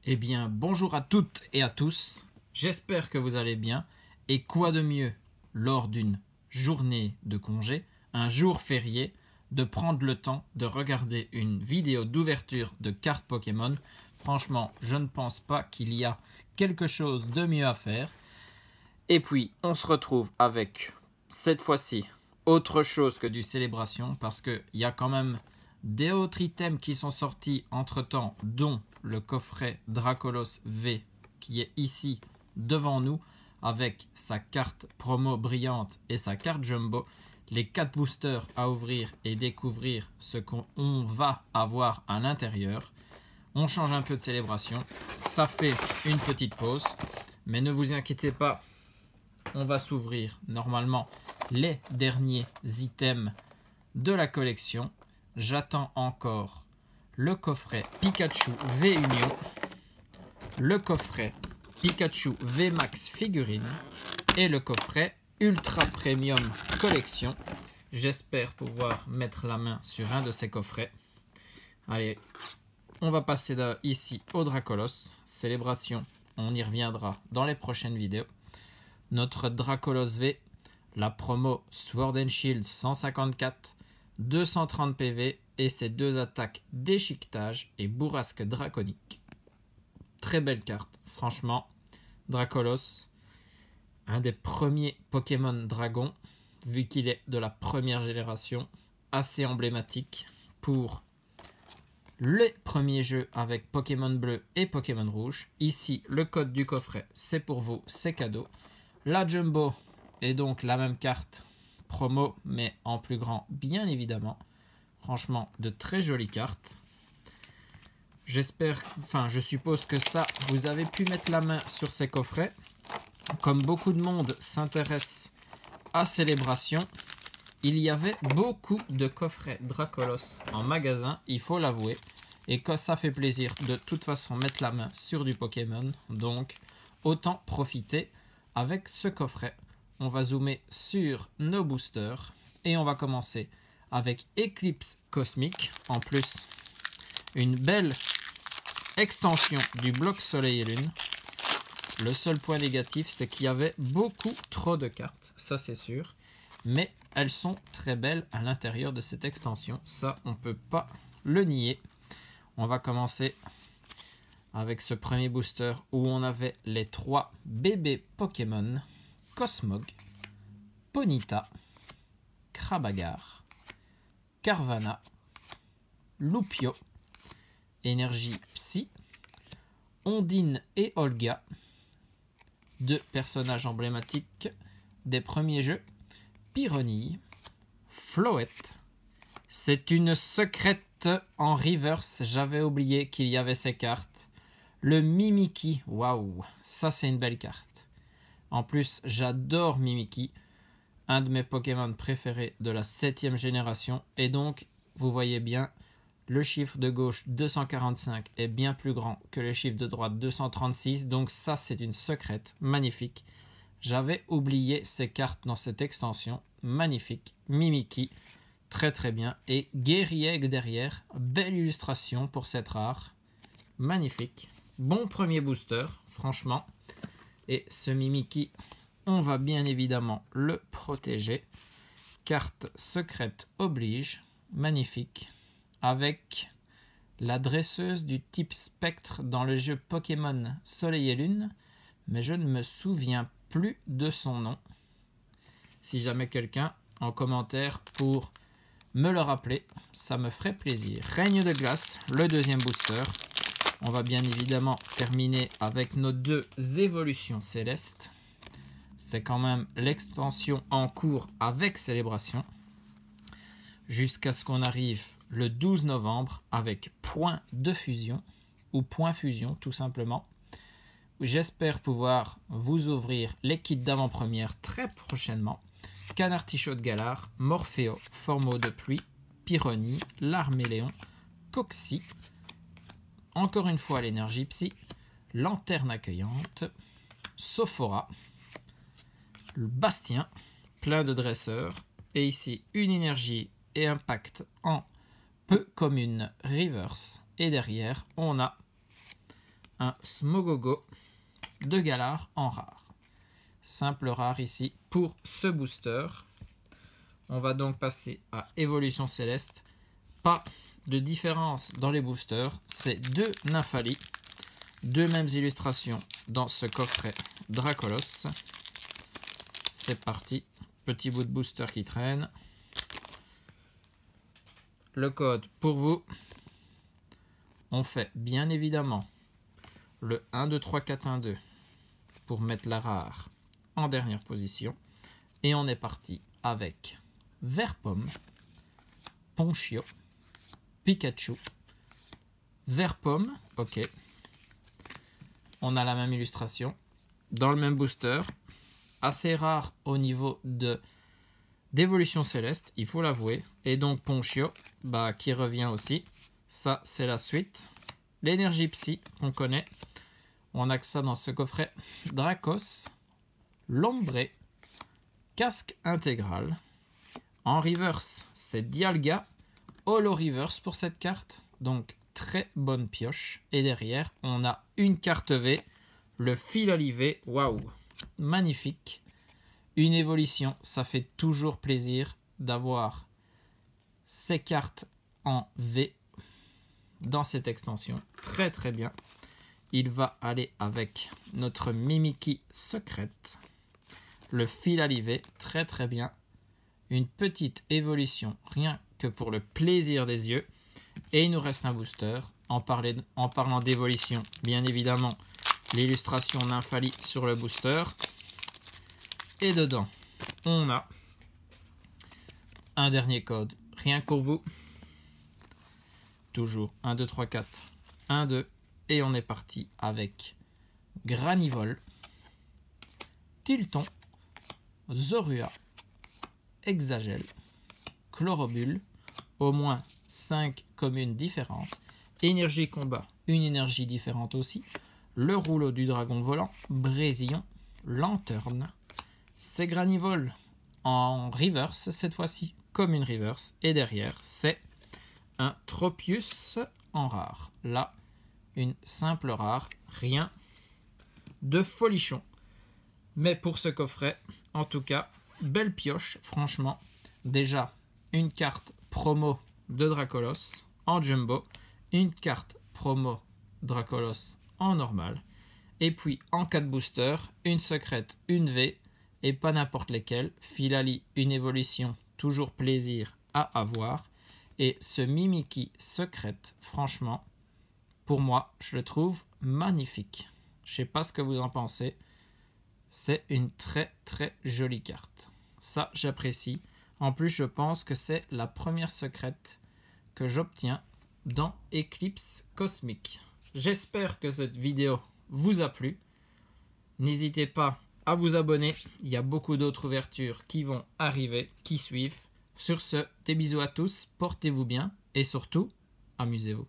Eh bien, bonjour à toutes et à tous, j'espère que vous allez bien, et quoi de mieux lors d'une journée de congé, un jour férié, de prendre le temps de regarder une vidéo d'ouverture de cartes Pokémon. Franchement, je ne pense pas qu'il y a quelque chose de mieux à faire. Et puis, on se retrouve avec, cette fois-ci, autre chose que du célébration, parce qu'il y a quand même des autres items qui sont sortis entre-temps, dont le coffret Dracolos V, qui est ici devant nous, avec sa carte promo brillante et sa carte jumbo, les 4 boosters à ouvrir et découvrir ce qu'on va avoir à l'intérieur. On change un peu de célébration, ça fait une petite pause, mais ne vous inquiétez pas, on va s'ouvrir normalement les derniers items de la collection. J'attends encore le coffret Pikachu V Union, le coffret Pikachu V Max figurine et le coffret Ultra Premium Collection. J'espère pouvoir mettre la main sur un de ces coffrets. Allez, on va passer ici au Dracolos. Célébration, on y reviendra dans les prochaines vidéos. Notre Dracolos V, la promo Sword and Shield 154, 230 PV et ses 2 attaques déchiquetage et bourrasque draconique. Très belle carte, franchement. Dracolos, un des premiers Pokémon Dragon, vu qu'il est de la première génération, assez emblématique pour les premiers jeux avec Pokémon Bleu et Pokémon Rouge. Ici, le code du coffret, c'est pour vous, c'est cadeau. La Jumbo est donc la même carte promo, mais en plus grand, bien évidemment. Franchement, de très jolies cartes. Je suppose que ça, vous avez pu mettre la main sur ces coffrets. Comme beaucoup de monde s'intéresse à Célébration, il y avait beaucoup de coffrets Dracolos en magasin, il faut l'avouer. Et que ça fait plaisir de toute façon mettre la main sur du Pokémon. Donc, autant profiter avec ce coffret. On va zoomer sur nos boosters et on va commencer avec Eclipse Cosmique. En plus, une belle extension du bloc Soleil et Lune. Le seul point négatif, c'est qu'il y avait beaucoup trop de cartes, ça c'est sûr. Mais elles sont très belles à l'intérieur de cette extension. Ça, on ne peut pas le nier. On va commencer avec ce premier booster où on avait les 3 bébés Pokémon. Cosmog, Ponyta, Krabagar, Carvana, Lupio, Énergie Psy, Ondine et Olga, 2 personnages emblématiques des premiers jeux, Pyronille, Floette, c'est une secrète en reverse, j'avais oublié qu'il y avait ces cartes, le Mimikyu, waouh, ça c'est une belle carte. En plus, j'adore Mimikyu, un de mes Pokémon préférés de la 7e génération. Et donc, vous voyez bien, le chiffre de gauche 245 est bien plus grand que le chiffre de droite 236. Donc ça, c'est une secrète magnifique. J'avais oublié ces cartes dans cette extension. Magnifique. Mimikyu, très très bien. Et Guerrieg derrière. Belle illustration pour cette rare. Magnifique. Bon premier booster, franchement. Et ce Mimikyu, on va bien évidemment le protéger. Carte secrète oblige, magnifique. Avec la dresseuse du type spectre dans le jeu Pokémon Soleil et Lune. Mais je ne me souviens plus de son nom. Si jamais quelqu'un en commentaire pour me le rappeler, ça me ferait plaisir. Règne de glace, le deuxième booster. On va bien évidemment terminer avec nos 2 évolutions célestes. C'est quand même l'extension en cours avec Célébration. Jusqu'à ce qu'on arrive le 12 novembre avec Point de Fusion, ou Point Fusion tout simplement. J'espère pouvoir vous ouvrir les kits d'avant-première très prochainement. Canartichaud de Galar, Morpheo, Formeau de Pluie, Pyronille, Larméléon, Coxy. Encore une fois l'énergie psy, Lanterne accueillante, Sophora, le Bastien, plein de dresseurs, et ici une énergie et impact en peu commune reverse, et derrière on a un Smogogo de Galar en rare. Simple rare ici pour ce booster. On va donc passer à Évolution Céleste. Pas de différence dans les boosters. C'est 2 Nymphalie. 2 mêmes illustrations dans ce coffret Dracolos. C'est parti. Petit bout de booster qui traîne. Le code pour vous. On fait bien évidemment le 1, 2, 3, 4, 1, 2 pour mettre la rare en dernière position. Et on est parti avec Vert-Pomme, Ponchio, Pikachu, Vert-Pomme, ok. On a la même illustration dans le même booster. Assez rare au niveau d'évolution céleste, il faut l'avouer. Et donc Ponchio, qui revient aussi. Ça, c'est la suite. L'énergie psy qu'on connaît. On a que ça dans ce coffret. Dracos, Lombré, casque intégral. En reverse, c'est Dialga. Holo reverse pour cette carte. Donc, très bonne pioche. Et derrière, on a une carte V. Le Filali. Waouh! Magnifique. Une évolution. Ça fait toujours plaisir d'avoir ces cartes en V dans cette extension. Très très bien. Il va aller avec notre Mimikyu secrète. Le Filali. Très très bien. Une petite évolution, rien que pour le plaisir des yeux. Et il nous reste un booster. En parlant d'évolution, bien évidemment, l'illustration Nymphalie sur le booster. Et dedans, on a un dernier code, rien que pour vous. Toujours 1, 2, 3, 4, 1, 2. Et on est parti avec Granivol, Tilton, Zorua, Hexagel, Chlorobule, au moins 5 communes différentes. Énergie combat, une énergie différente aussi. Le rouleau du dragon volant, Brésillon, Lanterne. C'est Granivol en reverse cette fois-ci, comme une reverse. Et derrière, c'est un Tropius en rare. Là, une simple rare, rien de folichon. Mais pour ce coffret, en tout cas, belle pioche, franchement. Déjà, une carte promo de Dracolos en jumbo, une carte promo Dracolos en normal, et puis en 4 boosters, une secrète, une V, et pas n'importe lesquelles. Filali, une évolution, toujours plaisir à avoir, et ce Mimikyu secrète, franchement, pour moi, je le trouve magnifique. Je sais pas ce que vous en pensez. C'est une très très jolie carte. Ça, j'apprécie. En plus, je pense que c'est la première secrète que j'obtiens dans Eclipse Cosmique. J'espère que cette vidéo vous a plu. N'hésitez pas à vous abonner. Il y a beaucoup d'autres ouvertures qui vont arriver, qui suivent. Sur ce, des bisous à tous, portez-vous bien et surtout, amusez-vous.